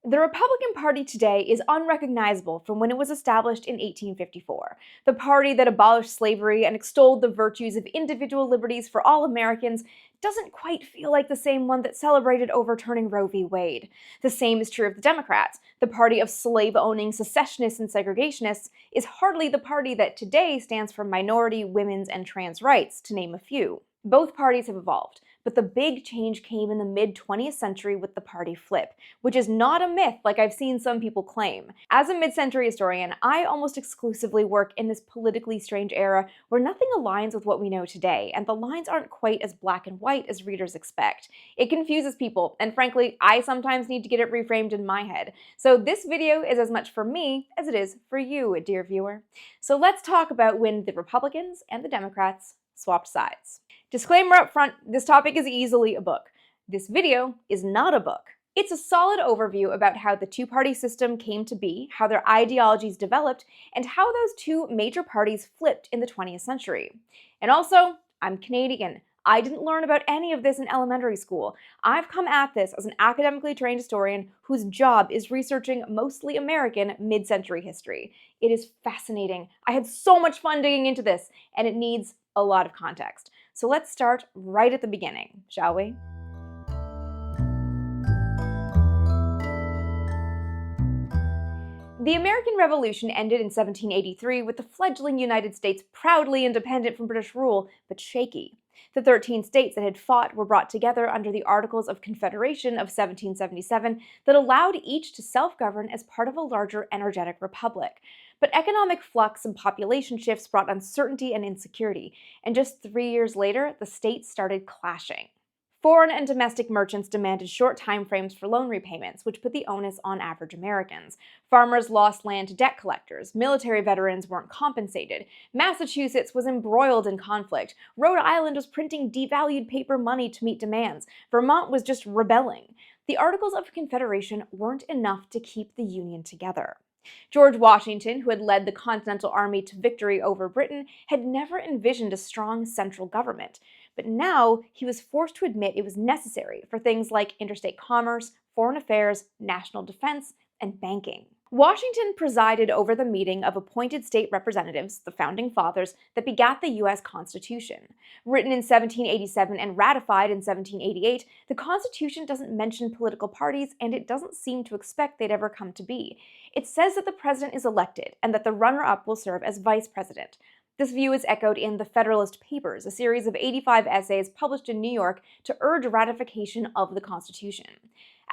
The Republican Party today is unrecognizable from when it was established in 1854. The party that abolished slavery and extolled the virtues of individual liberties for all Americans doesn't quite feel like the same one that celebrated overturning Roe v. Wade. The same is true of the Democrats. The party of slave-owning secessionists and segregationists is hardly the party that today stands for minority, women's, and trans rights, to name a few. Both parties have evolved, but the big change came in the mid-20th century with the party flip, which is not a myth like I've seen some people claim. As a mid-century historian, I almost exclusively work in this politically strange era where nothing aligns with what we know today, and the lines aren't quite as black and white as readers expect. It confuses people, and frankly, I sometimes need to get it reframed in my head. So this video is as much for me as it is for you, dear viewer. So let's talk about when the Republicans and the Democrats swapped sides. Disclaimer up front, this topic is easily a book. This video is not a book. It's a solid overview about how the two-party system came to be, how their ideologies developed, and how those two major parties flipped in the 20th century. And also, I'm Canadian. I didn't learn about any of this in elementary school. I've come at this as an academically trained historian whose job is researching mostly American mid-century history. It is fascinating. I had so much fun digging into this, and it needs a lot of context. So let's start right at the beginning, shall we? The American Revolution ended in 1783 with the fledgling United States proudly independent from British rule, but shaky. The 13 states that had fought were brought together under the Articles of Confederation of 1777 that allowed each to self-govern as part of a larger energetic republic. But economic flux and population shifts brought uncertainty and insecurity, and just 3 years later, the states started clashing. Foreign and domestic merchants demanded short timeframes for loan repayments, which put the onus on average Americans. Farmers lost land to debt collectors. Military veterans weren't compensated. Massachusetts was embroiled in conflict. Rhode Island was printing devalued paper money to meet demands. Vermont was just rebelling. The Articles of Confederation weren't enough to keep the Union together. George Washington, who had led the Continental Army to victory over Britain, had never envisioned a strong central government. But now he was forced to admit it was necessary for things like interstate commerce, foreign affairs, national defense, and banking. Washington presided over the meeting of appointed state representatives, the Founding Fathers, that begat the U.S. Constitution. Written in 1787 and ratified in 1788, the Constitution doesn't mention political parties, and it doesn't seem to expect they'd ever come to be. It says that the president is elected, and that the runner-up will serve as vice president. This view is echoed in the Federalist Papers, a series of 85 essays published in New York to urge ratification of the Constitution.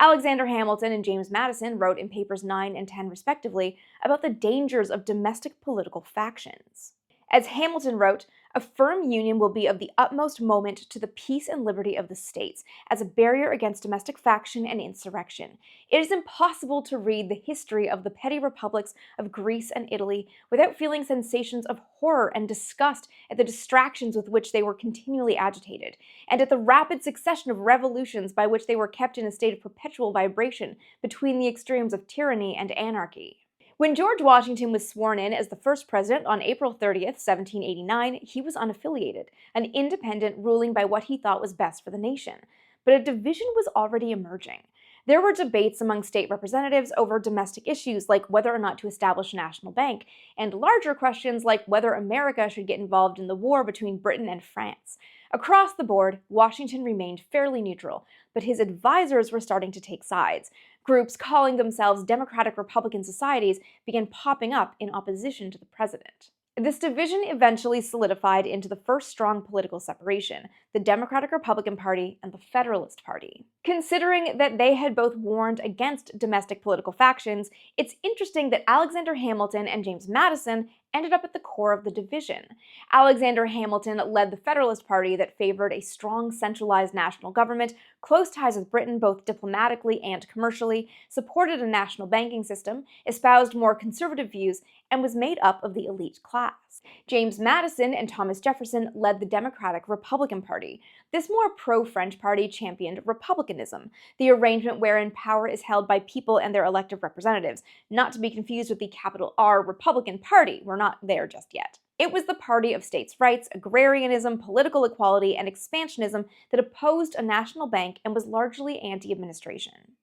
Alexander Hamilton and James Madison wrote in Papers 9 and 10 respectively about the dangers of domestic political factions. As Hamilton wrote, "A firm union will be of the utmost moment to the peace and liberty of the states, as a barrier against domestic faction and insurrection. It is impossible to read the history of the petty republics of Greece and Italy without feeling sensations of horror and disgust at the distractions with which they were continually agitated, and at the rapid succession of revolutions by which they were kept in a state of perpetual vibration between the extremes of tyranny and anarchy." When George Washington was sworn in as the first president on April 30th, 1789, he was unaffiliated, an independent ruling by what he thought was best for the nation. But a division was already emerging. There were debates among state representatives over domestic issues like whether or not to establish a national bank, and larger questions like whether America should get involved in the war between Britain and France. Across the board, Washington remained fairly neutral, but his advisors were starting to take sides. Groups calling themselves Democratic-Republican societies began popping up in opposition to the president. This division eventually solidified into the first strong political separation, the Democratic-Republican Party and the Federalist Party. Considering that they had both warned against domestic political factions, it's interesting that Alexander Hamilton and James Madison ended up at the core of the division. Alexander Hamilton led the Federalist Party that favored a strong centralized national government, close ties with Britain both diplomatically and commercially, supported a national banking system, espoused more conservative views, and was made up of the elite class. James Madison and Thomas Jefferson led the Democratic-Republican Party. This more pro-French party championed republicanism, the arrangement wherein power is held by people and their elected representatives, not to be confused with the capital R Republican Party. We're not there just yet. It was the party of states' rights, agrarianism, political equality, and expansionism that opposed a national bank and was largely anti-administration.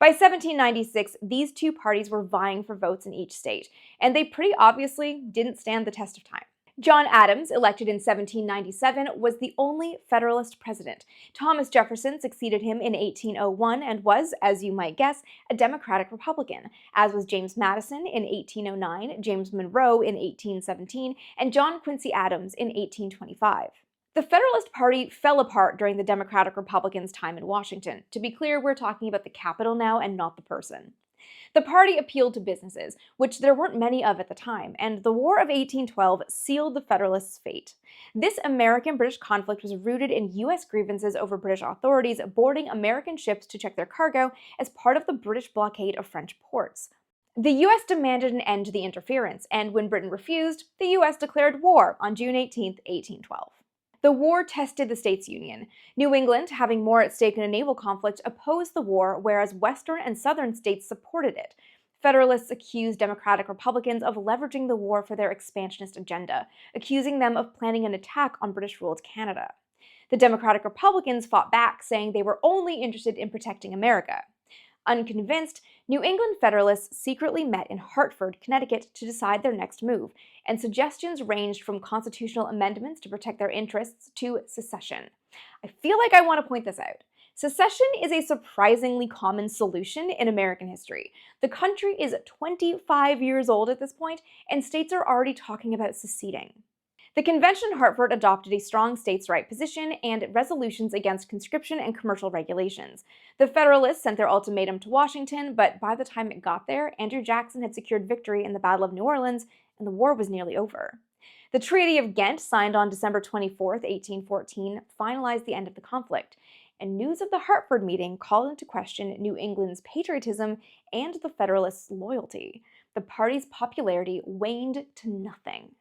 By 1796, these two parties were vying for votes in each state, and they pretty obviously didn't stand the test of time. John Adams, elected in 1797, was the only Federalist president. Thomas Jefferson succeeded him in 1801 and was, as you might guess, a Democratic Republican, as was James Madison in 1809, James Monroe in 1817, and John Quincy Adams in 1825. The Federalist Party fell apart during the Democratic Republicans' time in Washington. To be clear, we're talking about the capital now and not the person. The party appealed to businesses, which there weren't many of at the time, and the War of 1812 sealed the Federalists' fate. This American-British conflict was rooted in U.S. grievances over British authorities boarding American ships to check their cargo as part of the British blockade of French ports. The U.S. demanded an end to the interference, and when Britain refused, the U.S. declared war on June 18, 1812. The war tested the states' union. New England, having more at stake in a naval conflict, opposed the war, whereas Western and Southern states supported it. Federalists accused Democratic Republicans of leveraging the war for their expansionist agenda, accusing them of planning an attack on British-ruled Canada. The Democratic Republicans fought back, saying they were only interested in protecting America. Unconvinced, New England Federalists secretly met in Hartford, Connecticut to decide their next move, and suggestions ranged from constitutional amendments to protect their interests to secession. I feel like I want to point this out. Secession is a surprisingly common solution in American history. The country is 25 years old at this point, and states are already talking about seceding. The convention in Hartford adopted a strong states' right position and resolutions against conscription and commercial regulations. The Federalists sent their ultimatum to Washington, but by the time it got there, Andrew Jackson had secured victory in the Battle of New Orleans, and the war was nearly over. The Treaty of Ghent, signed on December 24, 1814, finalized the end of the conflict, and news of the Hartford meeting called into question New England's patriotism and the Federalists' loyalty. The party's popularity waned to nothing.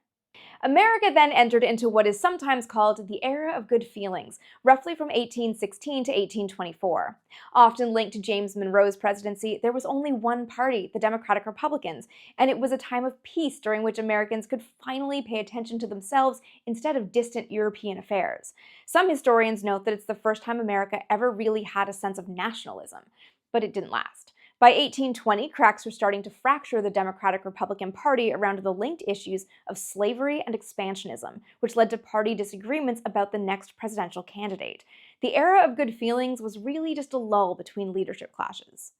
America then entered into what is sometimes called the Era of Good Feelings, roughly from 1816 to 1824. Often linked to James Monroe's presidency, there was only one party, the Democratic Republicans, and it was a time of peace during which Americans could finally pay attention to themselves instead of distant European affairs. Some historians note that it's the first time America ever really had a sense of nationalism, but it didn't last. By 1820, cracks were starting to fracture the Democratic-Republican Party around the linked issues of slavery and expansionism, which led to party disagreements about the next presidential candidate. The era of good feelings was really just a lull between leadership clashes.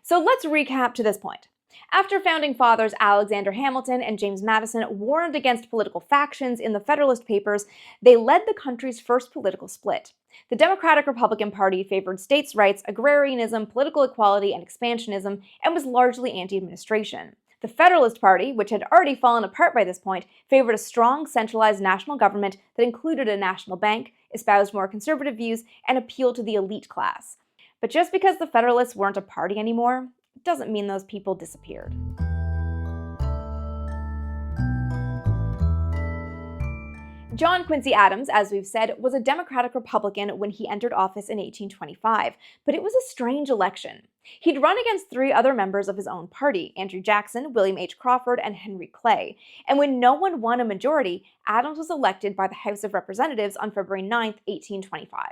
So let's recap to this point. After Founding Fathers Alexander Hamilton and James Madison warned against political factions in the Federalist Papers, they led the country's first political split. The Democratic-Republican Party favored states' rights, agrarianism, political equality, and expansionism, and was largely anti-administration. The Federalist Party, which had already fallen apart by this point, favored a strong, centralized national government that included a national bank, espoused more conservative views, and appealed to the elite class. But just because the Federalists weren't a party anymore, it doesn't mean those people disappeared. John Quincy Adams, as we've said, was a Democratic Republican when he entered office in 1825, but it was a strange election. He'd run against three other members of his own party, Andrew Jackson, William H. Crawford, and Henry Clay, and when no one won a majority, Adams was elected by the House of Representatives on February 9, 1825.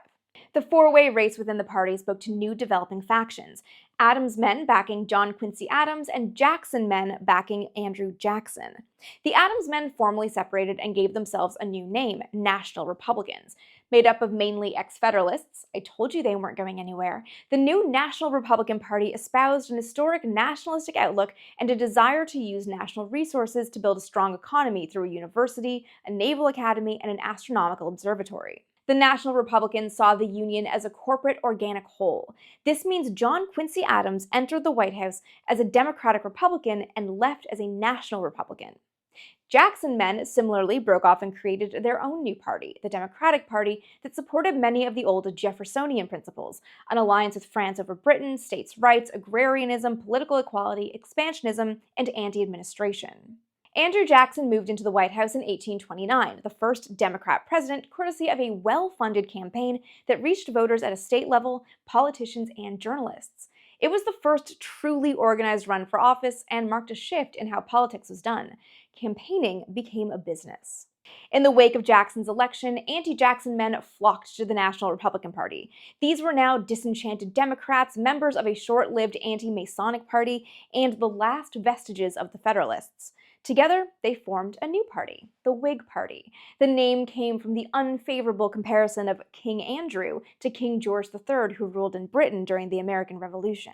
The four-way race within the party spoke to new developing factions, Adams men backing John Quincy Adams and Jackson men backing Andrew Jackson. The Adams men formally separated and gave themselves a new name, National Republicans. Made up of mainly ex-Federalists, I told you they weren't going anywhere, the new National Republican Party espoused an historic nationalistic outlook and a desire to use national resources to build a strong economy through a university, a naval academy, and an astronomical observatory. The National Republicans saw the Union as a corporate organic whole. This means John Quincy Adams entered the White House as a Democratic Republican and left as a National Republican. Jackson men similarly broke off and created their own new party, the Democratic Party, that supported many of the old Jeffersonian principles, an alliance with France over Britain, states' rights, agrarianism, political equality, expansionism, and anti-administration. Andrew Jackson moved into the White House in 1829, the first Democrat president, courtesy of a well-funded campaign that reached voters at a state level, politicians, and journalists. It was the first truly organized run for office and marked a shift in how politics was done. Campaigning became a business. In the wake of Jackson's election, anti-Jackson men flocked to the National Republican Party. These were now disenchanted Democrats, members of a short-lived anti-Masonic party, and the last vestiges of the Federalists. Together, they formed a new party, the Whig Party. The name came from the unfavorable comparison of King Andrew to King George III, who ruled in Britain during the American Revolution.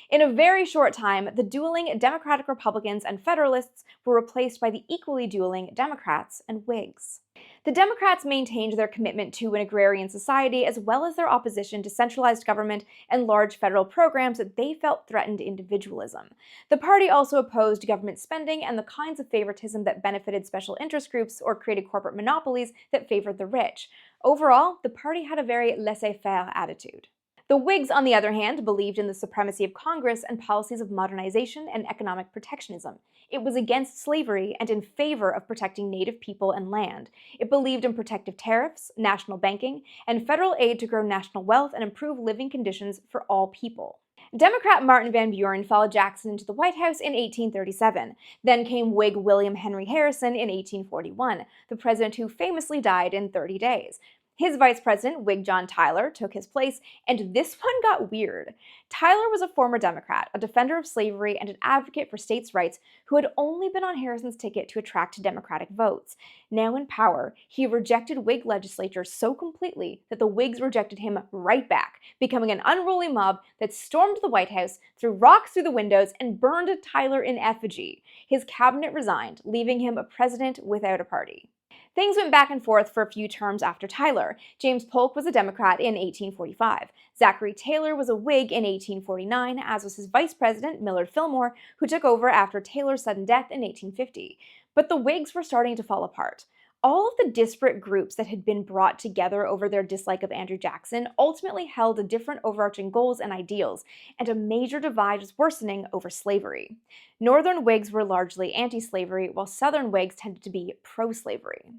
In a very short time, the dueling Democratic Republicans and Federalists were replaced by the equally dueling Democrats and Whigs. The Democrats maintained their commitment to an agrarian society as well as their opposition to centralized government and large federal programs that they felt threatened individualism. The party also opposed government spending and the kinds of favoritism that benefited special interest groups or created corporate monopolies that favored the rich. Overall, the party had a very laissez-faire attitude. The Whigs, on the other hand, believed in the supremacy of Congress and policies of modernization and economic protectionism. It was against slavery and in favor of protecting Native people and land. It believed in protective tariffs, national banking, and federal aid to grow national wealth and improve living conditions for all people. Democrat Martin Van Buren followed Jackson into the White House in 1837. Then came Whig William Henry Harrison in 1841, the president who famously died in 30 days. His vice president, Whig John Tyler, took his place, and this one got weird. Tyler was a former Democrat, a defender of slavery, and an advocate for states' rights who had only been on Harrison's ticket to attract Democratic votes. Now in power, he rejected Whig legislatures so completely that the Whigs rejected him right back, becoming an unruly mob that stormed the White House, threw rocks through the windows, and burned Tyler in effigy. His cabinet resigned, leaving him a president without a party. Things went back and forth for a few terms after Tyler. James Polk was a Democrat in 1845. Zachary Taylor was a Whig in 1849, as was his vice president, Millard Fillmore, who took over after Taylor's sudden death in 1850. But the Whigs were starting to fall apart. All of the disparate groups that had been brought together over their dislike of Andrew Jackson ultimately held different overarching goals and ideals, and a major divide was worsening over slavery. Northern Whigs were largely anti-slavery, while Southern Whigs tended to be pro-slavery.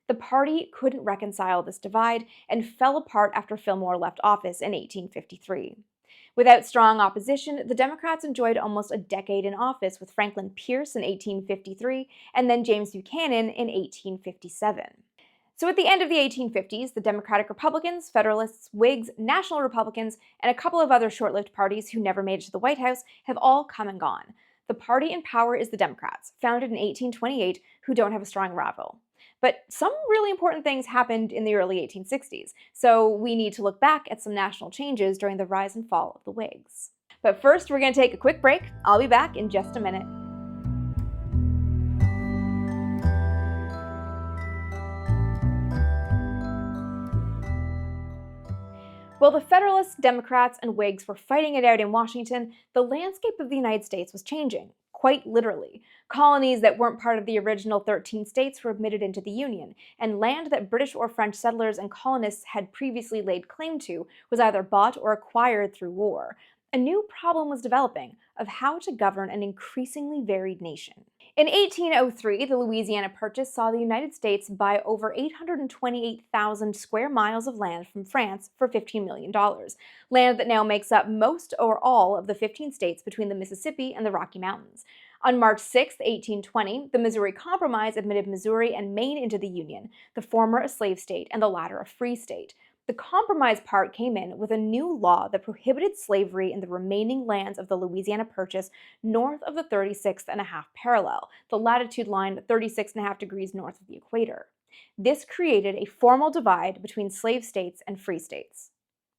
The party couldn't reconcile this divide and fell apart after Fillmore left office in 1853. Without strong opposition, the Democrats enjoyed almost a decade in office with Franklin Pierce in 1853 and then James Buchanan in 1857. So at the end of the 1850s, the Democratic Republicans, Federalists, Whigs, National Republicans, and a couple of other short-lived parties who never made it to the White House have all come and gone. The party in power is the Democrats, founded in 1828, who don't have a strong rival. But some really important things happened in the early 1860s, so we need to look back at some national changes during the rise and fall of the Whigs. But first, we're going to take a quick break. I'll be back in just a minute. While the Federalists, Democrats, and Whigs were fighting it out in Washington, the landscape of the United States was changing, quite literally. Colonies that weren't part of the original 13 states were admitted into the Union, and land that British or French settlers and colonists had previously laid claim to was either bought or acquired through war. A new problem was developing of how to govern an increasingly varied nation. In 1803, the Louisiana Purchase saw the United States buy over 828,000 square miles of land from France for $15 million, land that now makes up most or all of the 15 states between the Mississippi and the Rocky Mountains. On March 6, 1820, the Missouri Compromise admitted Missouri and Maine into the Union, the former a slave state and the latter a free state. The compromise part came in with a new law that prohibited slavery in the remaining lands of the Louisiana Purchase north of the 36.5 parallel, the latitude line 36.5 degrees north of the equator. This created a formal divide between slave states and free states.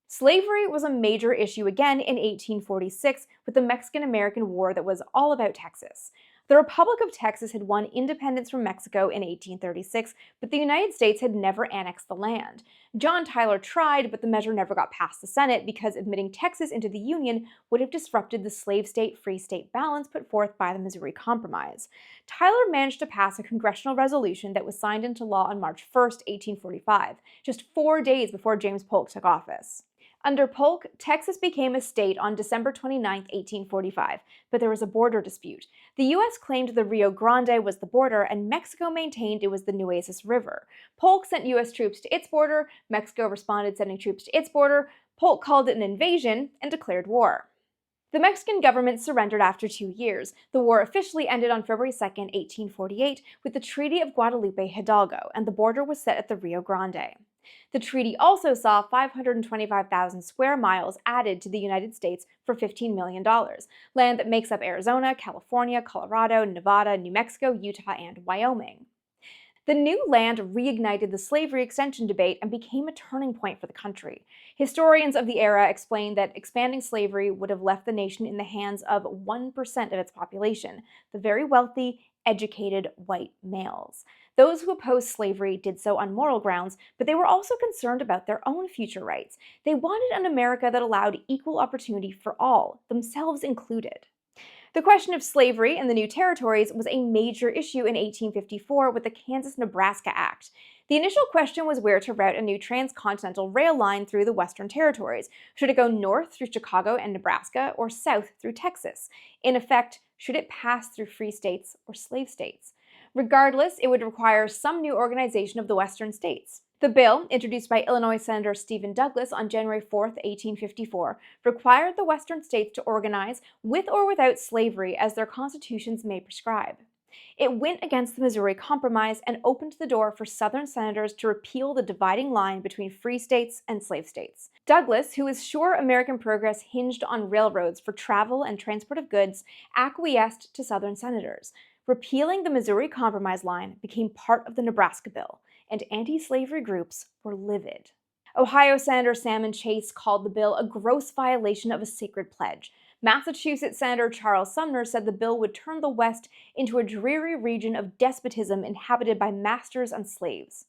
Slavery was a major issue again in 1846 with the Mexican-American War that was all about Texas. The Republic of Texas had won independence from Mexico in 1836, but the United States had never annexed the land. John Tyler tried, but the measure never got past the Senate because admitting Texas into the Union would have disrupted the slave state-free state balance put forth by the Missouri Compromise. Tyler managed to pass a congressional resolution that was signed into law on March 1, 1845, just 4 days before James Polk took office. Under Polk, Texas became a state on December 29, 1845, but there was a border dispute. The U.S. claimed the Rio Grande was the border, and Mexico maintained it was the Nueces River. Polk sent U.S. troops to its border, Mexico responded sending troops to its border, Polk called it an invasion, and declared war. The Mexican government surrendered after 2 years. The war officially ended on February 2, 1848, with the Treaty of Guadalupe Hidalgo, and the border was set at the Rio Grande. The treaty also saw 525,000 square miles added to the United States for $15 million, land that makes up Arizona, California, Colorado, Nevada, New Mexico, Utah, and Wyoming. The new land reignited the slavery extension debate and became a turning point for the country. Historians of the era explain that expanding slavery would have left the nation in the hands of 1% of its population, the very wealthy, educated white males. Those who opposed slavery did so on moral grounds, but they were also concerned about their own future rights. They wanted an America that allowed equal opportunity for all, themselves included. The question of slavery in the new territories was a major issue in 1854 with the Kansas-Nebraska Act. The initial question was where to route a new transcontinental rail line through the Western Territories. Should it go north through Chicago and Nebraska, or south through Texas? In effect, should it pass through free states or slave states? Regardless, it would require some new organization of the Western states. The bill, introduced by Illinois Senator Stephen Douglas on January 4, 1854, required the Western states to organize with or without slavery as their constitutions may prescribe. It went against the Missouri Compromise and opened the door for Southern senators to repeal the dividing line between free states and slave states. Douglas, who was sure American progress hinged on railroads for travel and transport of goods, acquiesced to Southern senators. Repealing the Missouri Compromise line became part of the Nebraska bill, and anti-slavery groups were livid. Ohio Senator Salmon Chase called the bill a gross violation of a sacred pledge. Massachusetts Senator Charles Sumner said the bill would turn the West into a dreary region of despotism inhabited by masters and slaves.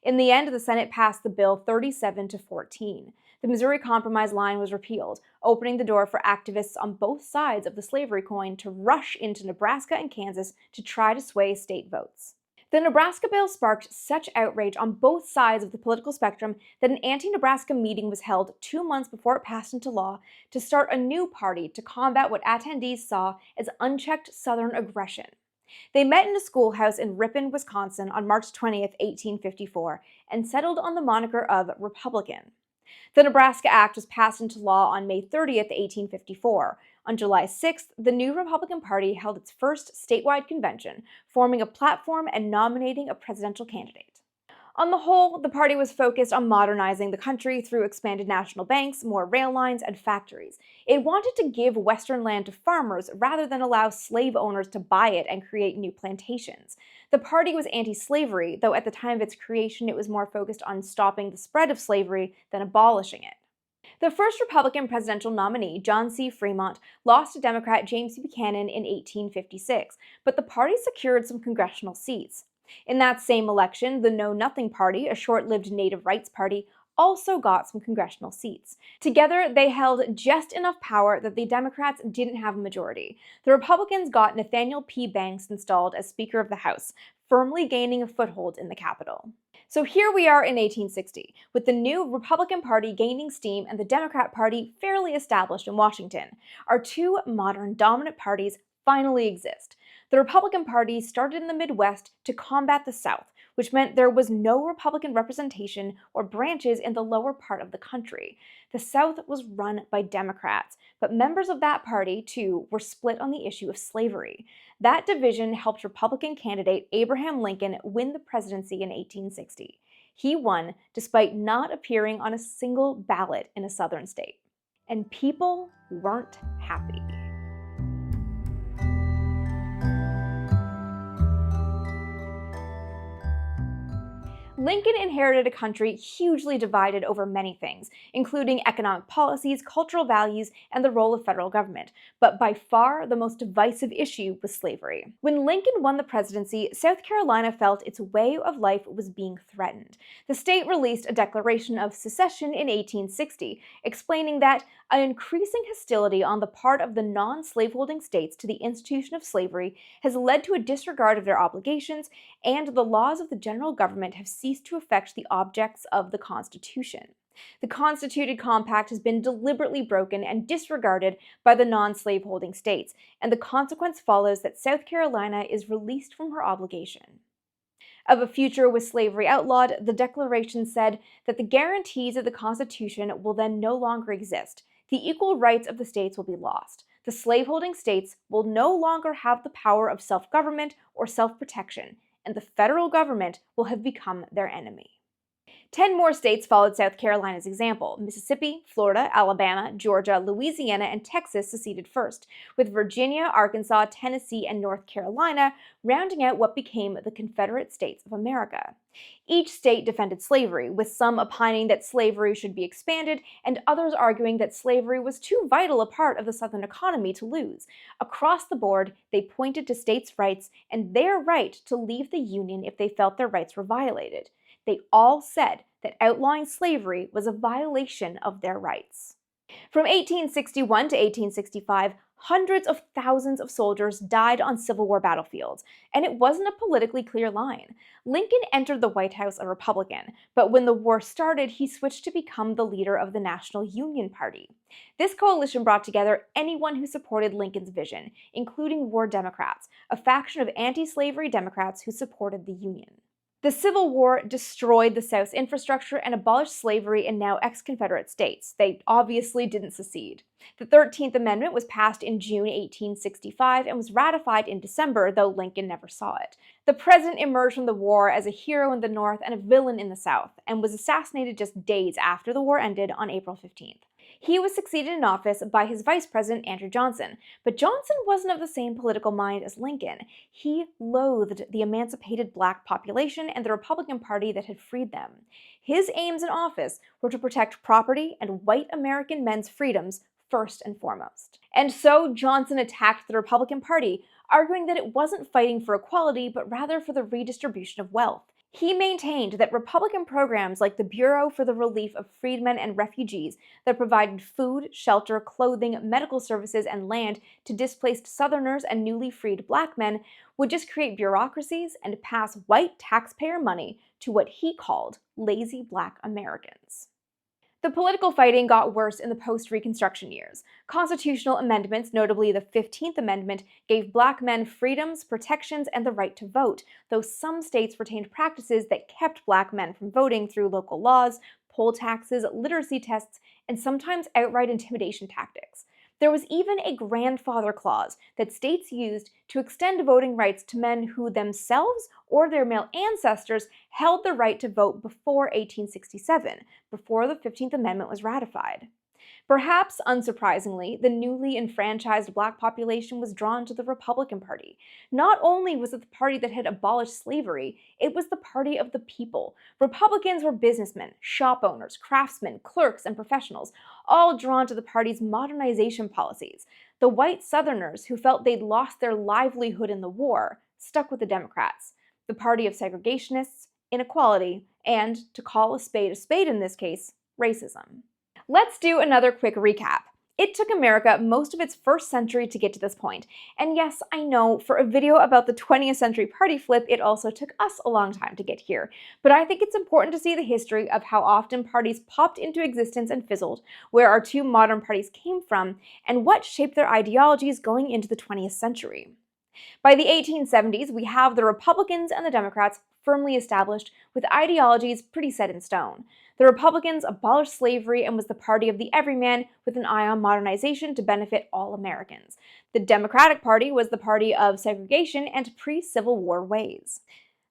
In the end, the Senate passed the bill 37-14. The Missouri Compromise line was repealed, opening the door for activists on both sides of the slavery coin to rush into Nebraska and Kansas to try to sway state votes. The Nebraska bill sparked such outrage on both sides of the political spectrum that an anti-Nebraska meeting was held 2 months before it passed into law to start a new party to combat what attendees saw as unchecked Southern aggression. They met in a schoolhouse in Ripon, Wisconsin on March 20, 1854, and settled on the moniker of Republican. The Nebraska Act was passed into law on May 30, 1854. On July 6th, the new Republican Party held its first statewide convention, forming a platform and nominating a presidential candidate. On the whole, the party was focused on modernizing the country through expanded national banks, more rail lines, and factories. It wanted to give Western land to farmers rather than allow slave owners to buy it and create new plantations. The party was anti-slavery, though at the time of its creation it was more focused on stopping the spread of slavery than abolishing it. The first Republican presidential nominee, John C. Fremont, lost to Democrat James Buchanan in 1856, but the party secured some congressional seats. In that same election, the Know Nothing Party, a short-lived native rights party, also got some congressional seats. Together, they held just enough power that the Democrats didn't have a majority. The Republicans got Nathaniel P. Banks installed as Speaker of the House, firmly gaining a foothold in the Capitol. So here we are in 1860, with the new Republican Party gaining steam and the Democrat Party fairly established in Washington. Our two modern dominant parties finally exist. The Republican Party started in the Midwest to combat the South, which meant there was no Republican representation or branches in the lower part of the country. The South was run by Democrats, but members of that party, too, were split on the issue of slavery. That division helped Republican candidate Abraham Lincoln win the presidency in 1860. He won despite not appearing on a single ballot in a Southern state. And people weren't happy. Lincoln inherited a country hugely divided over many things, including economic policies, cultural values, and the role of federal government. But by far, the most divisive issue was slavery. When Lincoln won the presidency, South Carolina felt its way of life was being threatened. The state released a declaration of secession in 1860, explaining that an increasing hostility on the part of the non-slaveholding states to the institution of slavery has led to a disregard of their obligations, and the laws of the general government have ceased to affect the objects of the Constitution. The constituted compact has been deliberately broken and disregarded by the non-slaveholding states, and the consequence follows that South Carolina is released from her obligation. Of a future with slavery outlawed, the Declaration said that the guarantees of the Constitution will then no longer exist. the equal rights of the states will be lost. The slaveholding states will no longer have the power of self-government or self-protection, and the federal government will have become their enemy. 10 more states followed South Carolina's example. Mississippi, Florida, Alabama, Georgia, Louisiana, and Texas seceded first, with Virginia, Arkansas, Tennessee, and North Carolina rounding out what became the Confederate States of America. Each state defended slavery, with some opining that slavery should be expanded and others arguing that slavery was too vital a part of the Southern economy to lose. Across the board, they pointed to states' rights and their right to leave the Union if they felt their rights were violated. They all said that outlawing slavery was a violation of their rights. From 1861 to 1865, hundreds of thousands of soldiers died on Civil War battlefields, and it wasn't a politically clear line. Lincoln entered the White House a Republican, but when the war started, he switched to become the leader of the National Union Party. This coalition brought together anyone who supported Lincoln's vision, including war Democrats, a faction of anti-slavery Democrats who supported the Union. The Civil War destroyed the South's infrastructure and abolished slavery in now ex-Confederate states. They obviously didn't secede. The 13th Amendment was passed in June 1865 and was ratified in December, though Lincoln never saw it. The president emerged from the war as a hero in the North and a villain in the South, and was assassinated just days after the war ended on April 15th. He was succeeded in office by his vice president, Andrew Johnson, but Johnson wasn't of the same political mind as Lincoln. He loathed the emancipated black population and the Republican Party that had freed them. His aims in office were to protect property and white American men's freedoms first and foremost. And so Johnson attacked the Republican Party, arguing that it wasn't fighting for equality, but rather for the redistribution of wealth. He maintained that Republican programs like the Bureau for the Relief of Freedmen and Refugees that provided food, shelter, clothing, medical services, and land to displaced Southerners and newly freed black men would just create bureaucracies and pass white taxpayer money to what he called lazy black Americans. The political fighting got worse in the post-Reconstruction years. Constitutional amendments, notably the 15th Amendment, gave black men freedoms, protections, and the right to vote, though some states retained practices that kept black men from voting through local laws, poll taxes, literacy tests, and sometimes outright intimidation tactics. There was even a grandfather clause that states used to extend voting rights to men who themselves or their male ancestors held the right to vote before 1867, before the 15th Amendment was ratified. Perhaps unsurprisingly, the newly enfranchised black population was drawn to the Republican Party. Not only was it the party that had abolished slavery, it was the party of the people. Republicans were businessmen, shop owners, craftsmen, clerks, and professionals, all drawn to the party's modernization policies. The white Southerners, who felt they'd lost their livelihood in the war, stuck with the Democrats, the party of segregationists, inequality, and, to call a spade in this case, racism. Let's do another quick recap. It took America most of its first century to get to this point. And yes, I know, for a video about the 20th century party flip, it also took us a long time to get here. But I think it's important to see the history of how often parties popped into existence and fizzled, where our two modern parties came from, and what shaped their ideologies going into the 20th century. By the 1870s, we have the Republicans and the Democrats firmly established, with ideologies pretty set in stone. The Republicans abolished slavery and was the party of the everyman, with an eye on modernization to benefit all Americans. The Democratic Party was the party of segregation and pre-Civil War ways.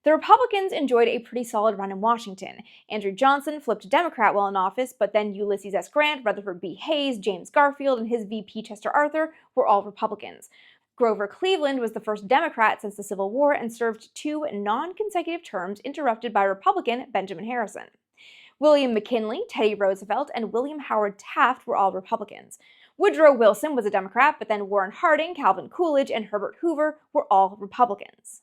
The Republicans enjoyed a pretty solid run in Washington. Andrew Johnson flipped Democrat while in office, but then Ulysses S. Grant, Rutherford B. Hayes, James Garfield, and his VP Chester Arthur were all Republicans. Grover Cleveland was the first Democrat since the Civil War and served 2 non-consecutive terms interrupted by Republican Benjamin Harrison. William McKinley, Teddy Roosevelt, and William Howard Taft were all Republicans. Woodrow Wilson was a Democrat, but then Warren Harding, Calvin Coolidge, and Herbert Hoover were all Republicans.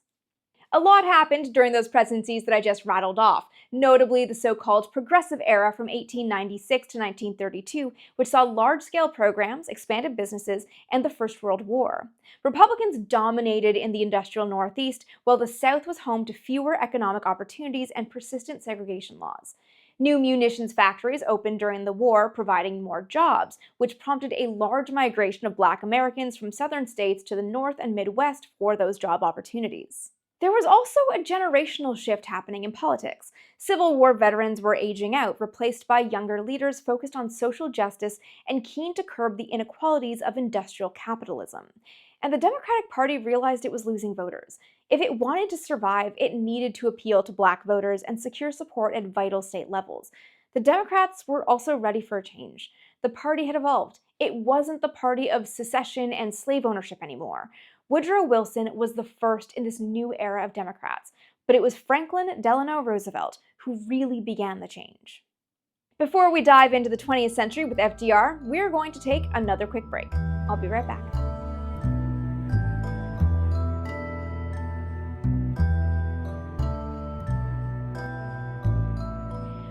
A lot happened during those presidencies that I just rattled off, notably the so-called Progressive Era from 1896 to 1932, which saw large-scale programs, expanded businesses, and the First World War. Republicans dominated in the industrial Northeast, while the South was home to fewer economic opportunities and persistent segregation laws. New munitions factories opened during the war, providing more jobs, which prompted a large migration of Black Americans from southern states to the North and Midwest for those job opportunities. There was also a generational shift happening in politics. Civil War veterans were aging out, replaced by younger leaders focused on social justice and keen to curb the inequalities of industrial capitalism. And the Democratic Party realized it was losing voters. If it wanted to survive, it needed to appeal to Black voters and secure support at vital state levels. The Democrats were also ready for a change. The party had evolved. It wasn't the party of secession and slave ownership anymore. Woodrow Wilson was the first in this new era of Democrats, but it was Franklin Delano Roosevelt who really began the change. Before we dive into the 20th century with FDR, we're going to take another quick break. I'll be right back.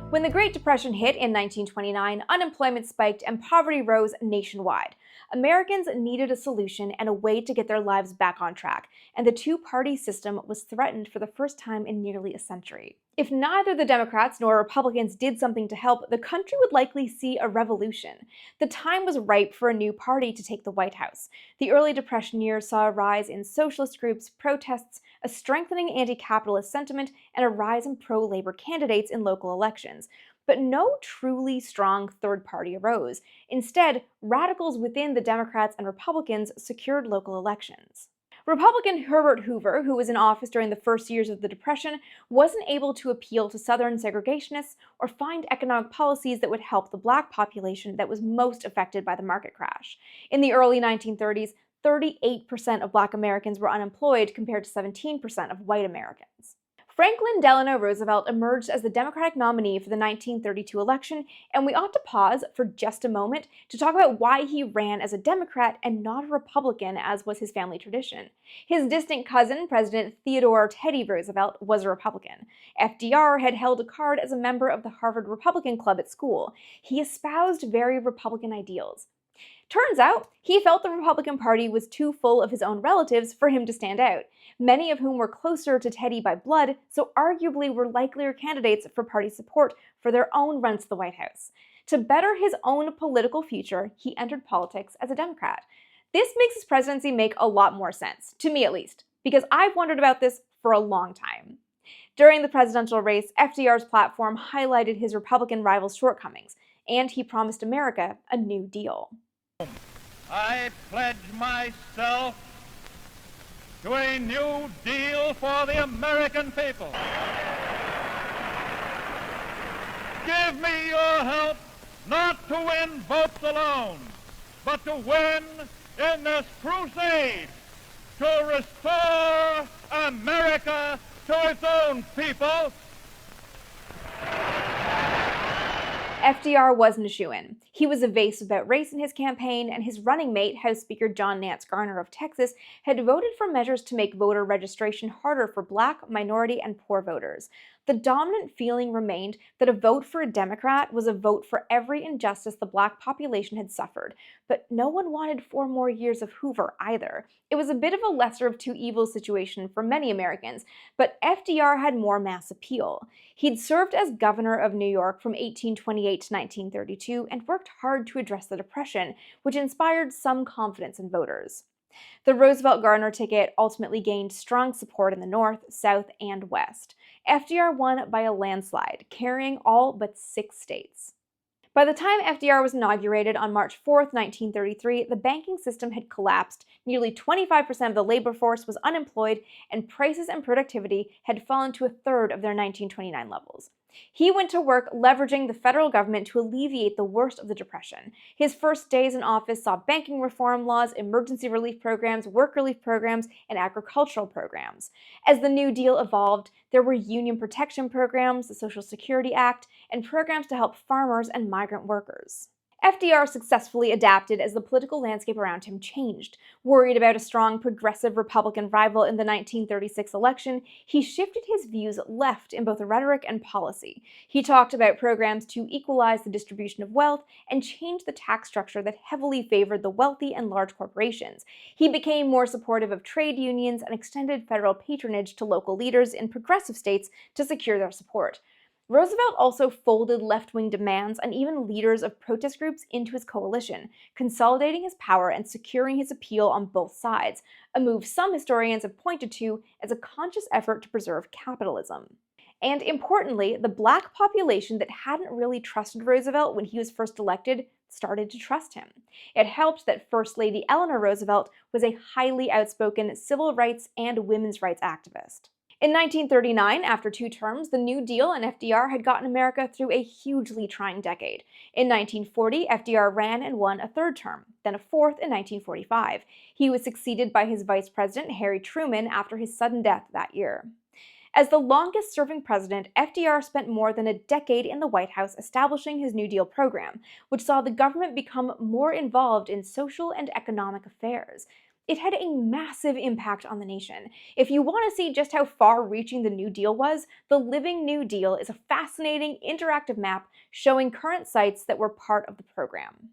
When the Great Depression hit in 1929, unemployment spiked and poverty rose nationwide. Americans needed a solution and a way to get their lives back on track, and the two-party system was threatened for the first time in nearly a century. If neither the Democrats nor Republicans did something to help, the country would likely see a revolution. The time was ripe for a new party to take the White House. The early Depression years saw a rise in socialist groups, protests, a strengthening anti-capitalist sentiment, and a rise in pro-labor candidates in local elections. But no truly strong third party arose. Instead, radicals within the Democrats and Republicans secured local elections. Republican Herbert Hoover, who was in office during the first years of the Depression, wasn't able to appeal to Southern segregationists or find economic policies that would help the Black population that was most affected by the market crash. In the early 1930s, 38% of Black Americans were unemployed compared to 17% of white Americans. Franklin Delano Roosevelt emerged as the Democratic nominee for the 1932 election, and we ought to pause for just a moment to talk about why he ran as a Democrat and not a Republican, as was his family tradition. His distant cousin, President Theodore Teddy Roosevelt, was a Republican. FDR had held a card as a member of the Harvard Republican Club at school. He espoused very Republican ideals. Turns out, he felt the Republican Party was too full of his own relatives for him to stand out, many of whom were closer to Teddy by blood, so arguably were likelier candidates for party support for their own runs to the White House. To better his own political future, he entered politics as a Democrat. This makes his presidency make a lot more sense, to me at least, because I've wondered about this for a long time. During the presidential race, FDR's platform highlighted his Republican rival's shortcomings, and he promised America a New Deal. I pledge myself to a new deal for the American people. Give me your help not to win votes alone, but to win in this crusade to restore America to its own people. FDR wasn't a shoo-in. He was evasive about race in his campaign, and his running mate, House Speaker John Nance Garner of Texas, had voted for measures to make voter registration harder for Black, minority, and poor voters. The dominant feeling remained that a vote for a Democrat was a vote for every injustice the Black population had suffered, but no one wanted 4 more years of Hoover either. It was a bit of a lesser of two evils situation for many Americans, but FDR had more mass appeal. He'd served as governor of New York from 1828 to 1932 and worked hard to address the Depression, which inspired some confidence in voters. The Roosevelt-Garner ticket ultimately gained strong support in the North, South, and West. FDR won by a landslide, carrying all but 6 states. By the time FDR was inaugurated on March 4, 1933, the banking system had collapsed, nearly 25% of the labor force was unemployed, and prices and productivity had fallen to a third of their 1929 levels. He went to work leveraging the federal government to alleviate the worst of the Depression. His first days in office saw banking reform laws, emergency relief programs, work relief programs, and agricultural programs. As the New Deal evolved, there were union protection programs, the Social Security Act, and programs to help farmers and migrant workers. FDR successfully adapted as the political landscape around him changed. Worried about a strong progressive Republican rival in the 1936 election, he shifted his views left in both rhetoric and policy. He talked about programs to equalize the distribution of wealth and change the tax structure that heavily favored the wealthy and large corporations. He became more supportive of trade unions and extended federal patronage to local leaders in progressive states to secure their support. Roosevelt also folded left-wing demands and even leaders of protest groups into his coalition, consolidating his power and securing his appeal on both sides, a move some historians have pointed to as a conscious effort to preserve capitalism. And importantly, the black population that hadn't really trusted Roosevelt when he was first elected started to trust him. It helped that First Lady Eleanor Roosevelt was a highly outspoken civil rights and women's rights activist. In 1939, after 2 terms, the New Deal and FDR had gotten America through a hugely trying decade. In 1940, FDR ran and won a 3rd term, then a 4th in 1945. He was succeeded by his vice president, Harry Truman, after his sudden death that year. As the longest-serving president, FDR spent more than a decade in the White House establishing his New Deal program, which saw the government become more involved in social and economic affairs. It had a massive impact on the nation. If you want to see just how far-reaching the New Deal was, the Living New Deal is a fascinating interactive map showing current sites that were part of the program.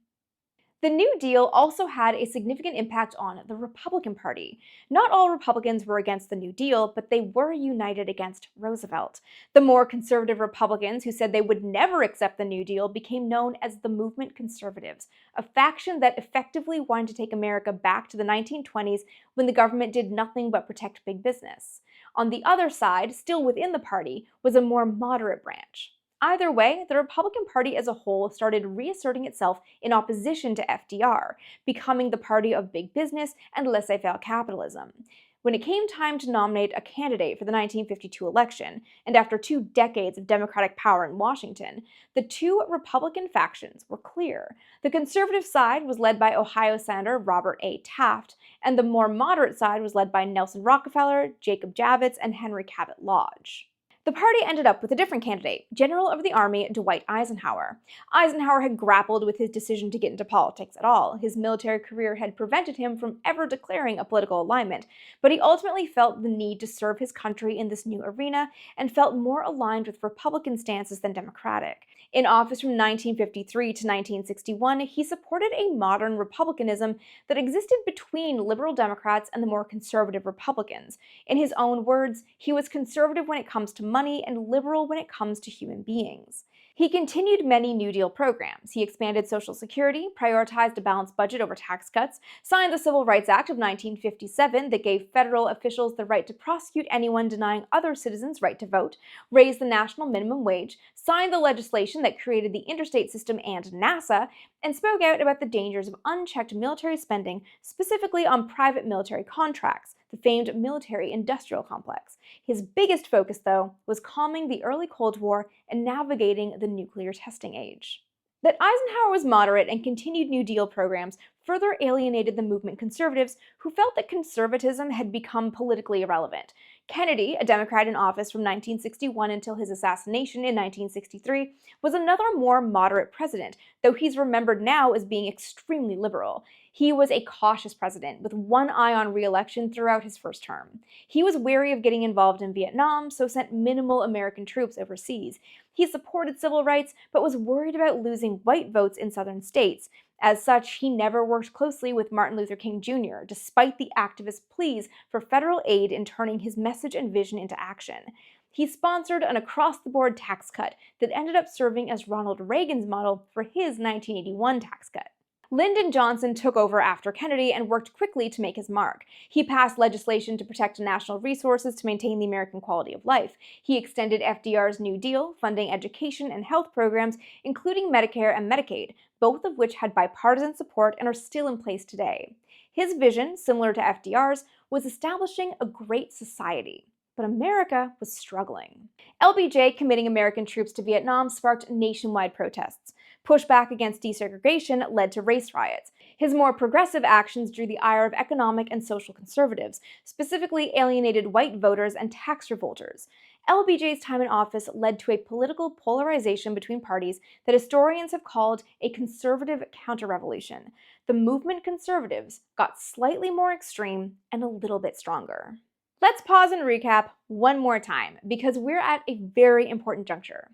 The New Deal also had a significant impact on the Republican Party. Not all Republicans were against the New Deal, but they were united against Roosevelt. The more conservative Republicans who said they would never accept the New Deal became known as the Movement Conservatives, a faction that effectively wanted to take America back to the 1920s when the government did nothing but protect big business. On the other side, still within the party, was a more moderate branch. Either way, the Republican Party as a whole started reasserting itself in opposition to FDR, becoming the party of big business and laissez-faire capitalism. When it came time to nominate a candidate for the 1952 election, and after 2 decades of Democratic power in Washington, the 2 Republican factions were clear. The conservative side was led by Ohio Senator Robert A. Taft, and the more moderate side was led by Nelson Rockefeller, Jacob Javits, and Henry Cabot Lodge. The party ended up with a different candidate, General of the Army Dwight Eisenhower. Eisenhower had grappled with his decision to get into politics at all. His military career had prevented him from ever declaring a political alignment, but he ultimately felt the need to serve his country in this new arena and felt more aligned with Republican stances than Democratic. In office from 1953 to 1961, he supported a modern republicanism that existed between liberal Democrats and the more conservative Republicans. In his own words, he was conservative when it comes to money and liberal when it comes to human beings. He continued many New Deal programs. He expanded Social Security, prioritized a balanced budget over tax cuts, signed the Civil Rights Act of 1957 that gave federal officials the right to prosecute anyone denying other citizens right to vote, raised the national minimum wage, signed the legislation that created the interstate system and NASA, and spoke out about the dangers of unchecked military spending, specifically on private military contracts, the famed military-industrial complex. His biggest focus, though, was calming the early Cold War and navigating the nuclear testing age. That Eisenhower was moderate and continued New Deal programs further alienated the movement conservatives who felt that conservatism had become politically irrelevant. Kennedy, a Democrat in office from 1961 until his assassination in 1963, was another more moderate president, though he's remembered now as being extremely liberal. He was a cautious president, with one eye on re-election throughout his first term. He was wary of getting involved in Vietnam, so sent minimal American troops overseas. He supported civil rights, but was worried about losing white votes in southern states. As such, he never worked closely with Martin Luther King Jr., despite the activist pleas for federal aid in turning his message and vision into action. He sponsored an across-the-board tax cut that ended up serving as Ronald Reagan's model for his 1981 tax cut. Lyndon Johnson took over after Kennedy and worked quickly to make his mark. He passed legislation to protect national resources to maintain the American quality of life. He extended FDR's New Deal, funding education and health programs, including Medicare and Medicaid, both of which had bipartisan support and are still in place today. His vision, similar to FDR's, was establishing a great society. But America was struggling. LBJ committing American troops to Vietnam sparked nationwide protests. Pushback against desegregation led to race riots. His more progressive actions drew the ire of economic and social conservatives, specifically alienated white voters and tax revolters. LBJ's time in office led to a political polarization between parties that historians have called a conservative counter-revolution. The movement conservatives got slightly more extreme and a little bit stronger. Let's pause and recap one more time, because we're at a very important juncture.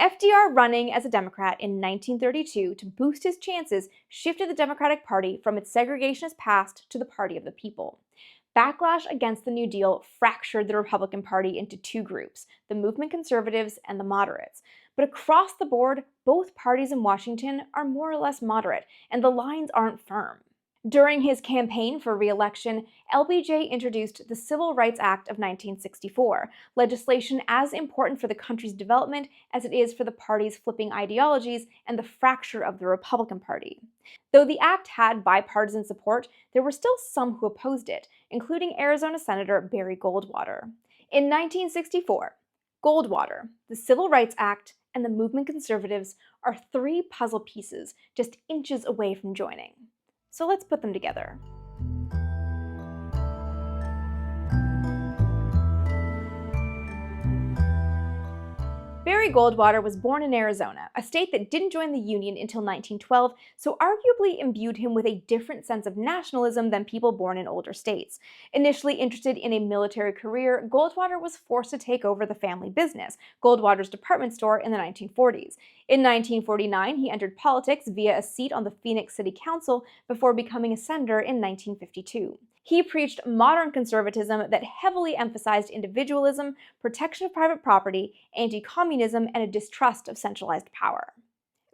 FDR running as a Democrat in 1932 to boost his chances shifted the Democratic Party from its segregationist past to the party of the people. Backlash against the New Deal fractured the Republican Party into two groups, the movement conservatives and the moderates. But across the board, both parties in Washington are more or less moderate, and the lines aren't firm. During his campaign for re-election, LBJ introduced the Civil Rights Act of 1964, legislation as important for the country's development as it is for the party's flipping ideologies and the fracture of the Republican Party. Though the act had bipartisan support, there were still some who opposed it, including Arizona Senator Barry Goldwater. In 1964, Goldwater, the Civil Rights Act, and the movement conservatives are three puzzle pieces just inches away from joining. So let's put them together. Barry Goldwater was born in Arizona, a state that didn't join the Union until 1912, so arguably imbued him with a different sense of nationalism than people born in older states. Initially interested in a military career, Goldwater was forced to take over the family business, Goldwater's department store, in the 1940s. In 1949, he entered politics via a seat on the Phoenix City Council before becoming a senator in 1952. He preached modern conservatism that heavily emphasized individualism, protection of private property, anti-communism, and a distrust of centralized power.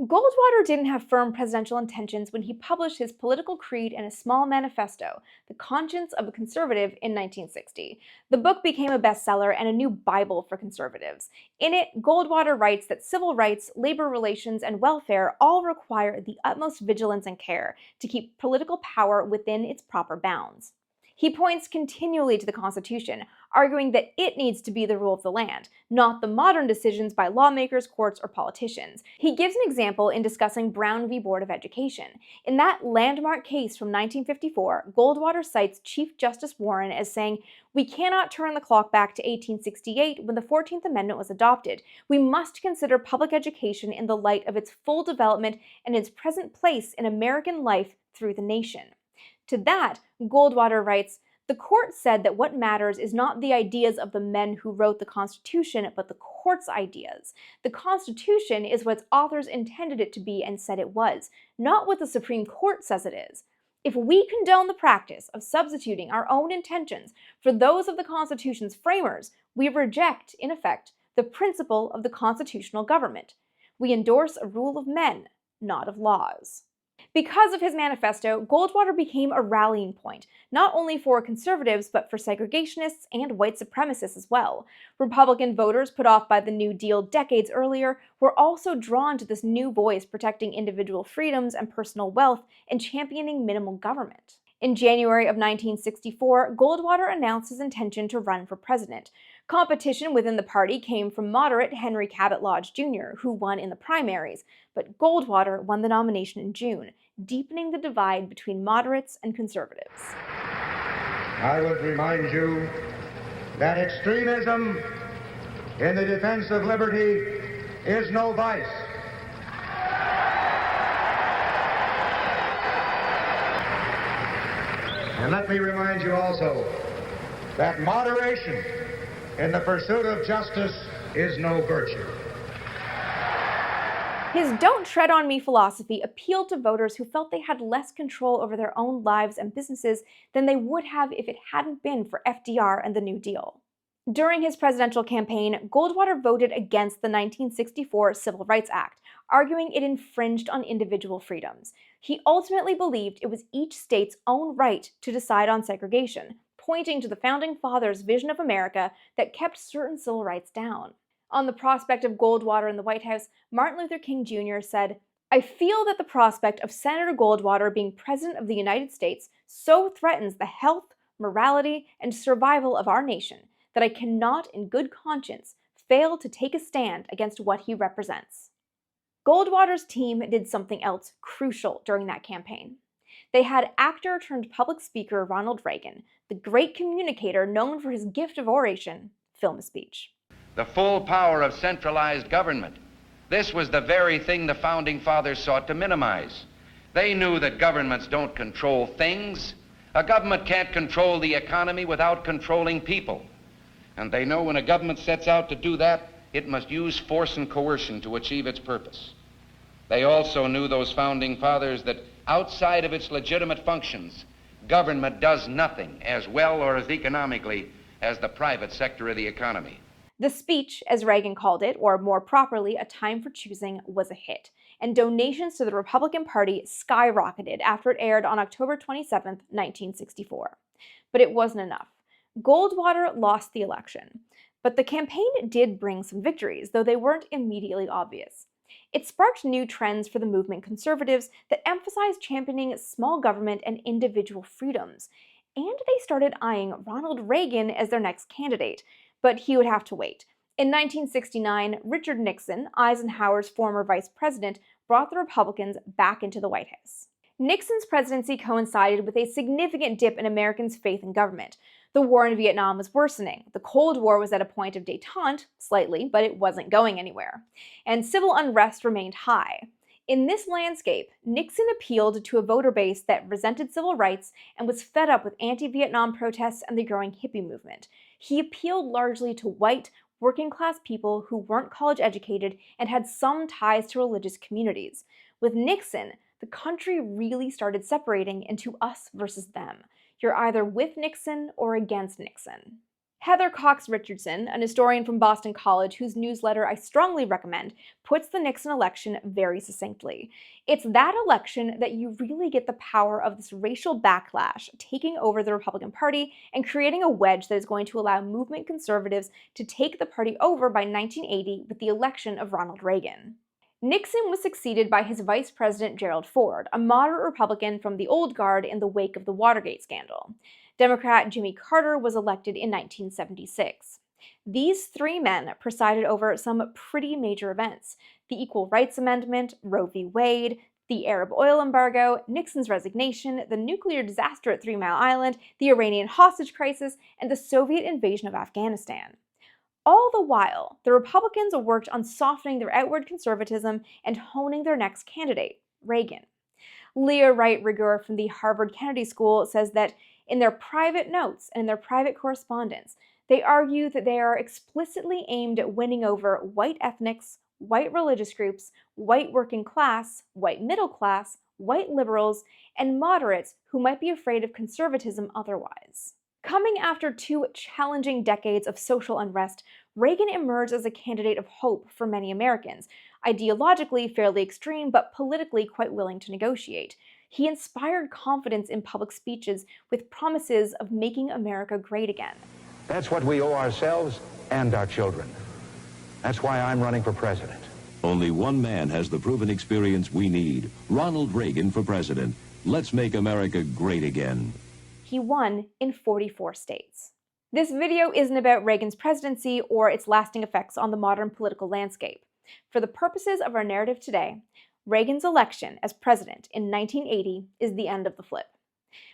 Goldwater didn't have firm presidential intentions when he published his political creed in a small manifesto, The Conscience of a Conservative, in 1960. The book became a bestseller and a new Bible for conservatives. In it, Goldwater writes that civil rights, labor relations, and welfare all require the utmost vigilance and care to keep political power within its proper bounds. He points continually to the Constitution, arguing that it needs to be the rule of the land, not the modern decisions by lawmakers, courts, or politicians. He gives an example in discussing Brown v. Board of Education. In that landmark case from 1954, Goldwater cites Chief Justice Warren as saying, "We cannot turn the clock back to 1868 when the 14th Amendment was adopted. We must consider public education in the light of its full development and its present place in American life through the nation." To that, Goldwater writes, "The court said that what matters is not the ideas of the men who wrote the Constitution, but the court's ideas. The Constitution is what its authors intended it to be and said it was, not what the Supreme Court says it is. If we condone the practice of substituting our own intentions for those of the Constitution's framers, we reject, in effect, the principle of the constitutional government. We endorse a rule of men, not of laws." Because of his manifesto, Goldwater became a rallying point, not only for conservatives, but for segregationists and white supremacists as well. Republican voters put off by the New Deal decades earlier were also drawn to this new voice protecting individual freedoms and personal wealth and championing minimal government. In January of 1964, Goldwater announced his intention to run for president. Competition within the party came from moderate Henry Cabot Lodge Jr., who won in the primaries, but Goldwater won the nomination in June, deepening the divide between moderates and conservatives. I would remind you that extremism in the defense of liberty is no vice. And let me remind you also that moderation in the pursuit of justice is no virtue. His "don't tread on me" philosophy appealed to voters who felt they had less control over their own lives and businesses than they would have if it hadn't been for FDR and the New Deal. During his presidential campaign, Goldwater voted against the 1964 Civil Rights Act, arguing it infringed on individual freedoms. He ultimately believed it was each state's own right to decide on segregation, pointing to the Founding Fathers' vision of America that kept certain civil rights down. On the prospect of Goldwater in the White House, Martin Luther King Jr. said, "I feel that the prospect of Senator Goldwater being President of the United States so threatens the health, morality, and survival of our nation that I cannot in good conscience fail to take a stand against what he represents." Goldwater's team did something else crucial during that campaign. They had actor turned public speaker Ronald Reagan, the great communicator known for his gift of oration, film a speech. The full power of centralized government. This was the very thing the Founding Fathers sought to minimize. They knew that governments don't control things. A government can't control the economy without controlling people. And they know when a government sets out to do that, it must use force and coercion to achieve its purpose. They also knew, those Founding Fathers, that outside of its legitimate functions, Government does nothing as well or as economically as the private sector of the economy. The speech, as Reagan called it, or more properly, A Time for Choosing, was a hit, and donations to the Republican Party skyrocketed after it aired on October 27, 1964. But it wasn't enough. Goldwater lost the election, but the campaign did bring some victories, though they weren't immediately obvious. It sparked new trends for the movement conservatives that emphasized championing small government and individual freedoms, and they started eyeing Ronald Reagan as their next candidate, but he would have to wait. In 1969, Richard Nixon, Eisenhower's former vice president, brought the Republicans back into the White House. Nixon's presidency coincided with a significant dip in Americans' faith in government. The war in Vietnam was worsening. The Cold War was at a point of détente, slightly, but it wasn't going anywhere. And civil unrest remained high. In this landscape, Nixon appealed to a voter base that resented civil rights and was fed up with anti-Vietnam protests and the growing hippie movement. He appealed largely to white, working-class people who weren't college-educated and had some ties to religious communities. With Nixon, the country really started separating into us versus them. You're either with Nixon or against Nixon. Heather Cox Richardson, an historian from Boston College whose newsletter I strongly recommend, puts the Nixon election very succinctly. It's that election that you really get the power of this racial backlash taking over the Republican Party and creating a wedge that is going to allow movement conservatives to take the party over by 1980 with the election of Ronald Reagan. Nixon was succeeded by his vice president Gerald Ford, a moderate Republican from the old guard in the wake of the Watergate scandal. Democrat Jimmy Carter was elected in 1976. These three men presided over some pretty major events: the Equal Rights Amendment, Roe v. Wade, the Arab oil embargo, Nixon's resignation, the nuclear disaster at 3 Mile Island, the Iranian hostage crisis, and the Soviet invasion of Afghanistan. All the while, the Republicans worked on softening their outward conservatism and honing their next candidate, Reagan. Leah Wright Rigueur from the Harvard Kennedy School says that in their private notes and in their private correspondence, they argue that they are explicitly aimed at winning over white ethnics, white religious groups, white working class, white middle class, white liberals, and moderates who might be afraid of conservatism otherwise. Coming after 2 challenging decades of social unrest, Reagan emerged as a candidate of hope for many Americans, ideologically fairly extreme but politically quite willing to negotiate. He inspired confidence in public speeches with promises of making America great again. That's what we owe ourselves and our children. That's why I'm running for president. Only one man has the proven experience we need: Ronald Reagan for president. Let's make America great again. He won in 44 states. This video isn't about Reagan's presidency or its lasting effects on the modern political landscape. For the purposes of our narrative today, Reagan's election as president in 1980 is the end of the flip.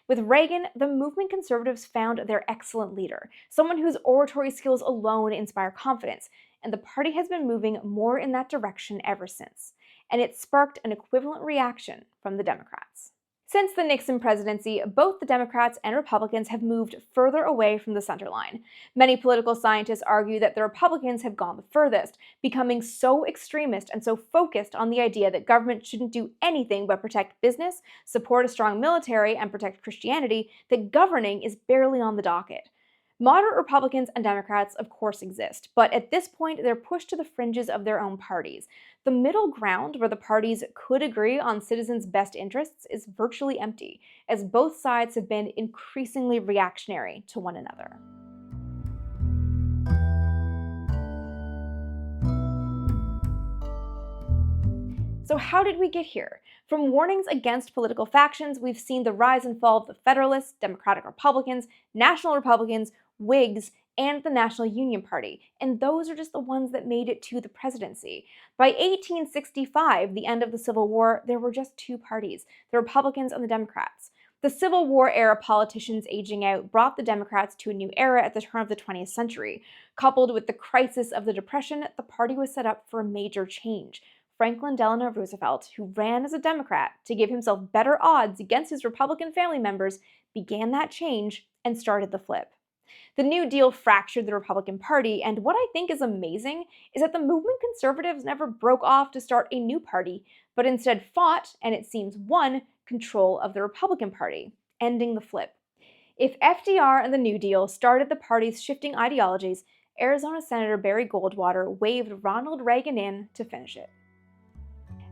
With Reagan, the movement conservatives found their excellent leader, someone whose oratory skills alone inspire confidence, and the party has been moving more in that direction ever since. And it sparked an equivalent reaction from the Democrats. Since the Nixon presidency, both the Democrats and Republicans have moved further away from the center line. Many political scientists argue that the Republicans have gone the furthest, becoming so extremist and so focused on the idea that government shouldn't do anything but protect business, support a strong military, and protect Christianity, that governing is barely on the docket. Moderate Republicans and Democrats, of course, exist, but at this point they're pushed to the fringes of their own parties. The middle ground, where the parties could agree on citizens' best interests, is virtually empty, as both sides have been increasingly reactionary to one another. So how did we get here? From warnings against political factions, we've seen the rise and fall of the Federalists, Democratic Republicans, National Republicans, Whigs, and the National Union Party, and those are just the ones that made it to the presidency. By 1865, the end of the Civil War, there were just 2 parties, the Republicans and the Democrats. The Civil War-era politicians aging out brought the Democrats to a new era at the turn of the 20th century. Coupled with the crisis of the Depression, the party was set up for a major change. Franklin Delano Roosevelt, who ran as a Democrat to give himself better odds against his Republican family members, began that change and started the flip. The New Deal fractured the Republican Party, and what I think is amazing is that the movement conservatives never broke off to start a new party, but instead fought, and it seems won, control of the Republican Party. ending the flip. If FDR and the New Deal started the party's shifting ideologies, Arizona Senator Barry Goldwater waved Ronald Reagan in to finish it.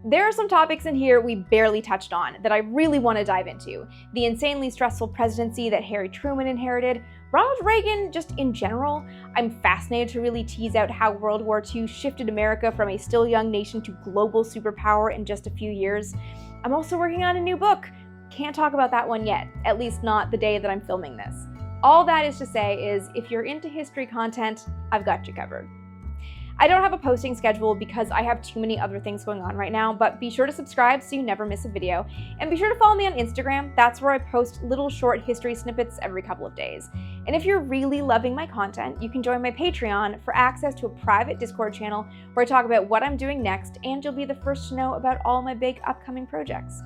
There are some topics in here we barely touched on that I really want to dive into. The insanely stressful presidency that Harry Truman inherited, Ronald Reagan just in general. I'm fascinated to really tease out how World War II shifted America from a still young nation to global superpower in just a few years. I'm also working on a new book. Can't talk about that one yet, at least not the day that I'm filming this. All that is to say is, if you're into history content, I've got you covered. I don't have a posting schedule because I have too many other things going on right now, but be sure to subscribe so you never miss a video. And be sure to follow me on Instagram. That's where I post little short history snippets every couple of days. And if you're really loving my content, you can join my Patreon for access to a private Discord channel where I talk about what I'm doing next, and you'll be the first to know about all my big upcoming projects.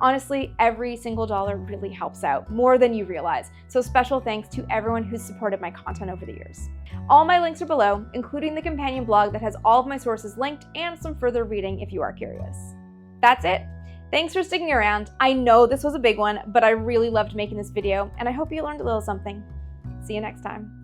Honestly, every single dollar really helps out, more than you realize, so special thanks to everyone who's supported my content over the years. All my links are below, including the companion blog that has all of my sources linked and some further reading if you are curious. That's it. Thanks for sticking around. I know this was a big one, but I really loved making this video, and I hope you learned a little something. See you next time.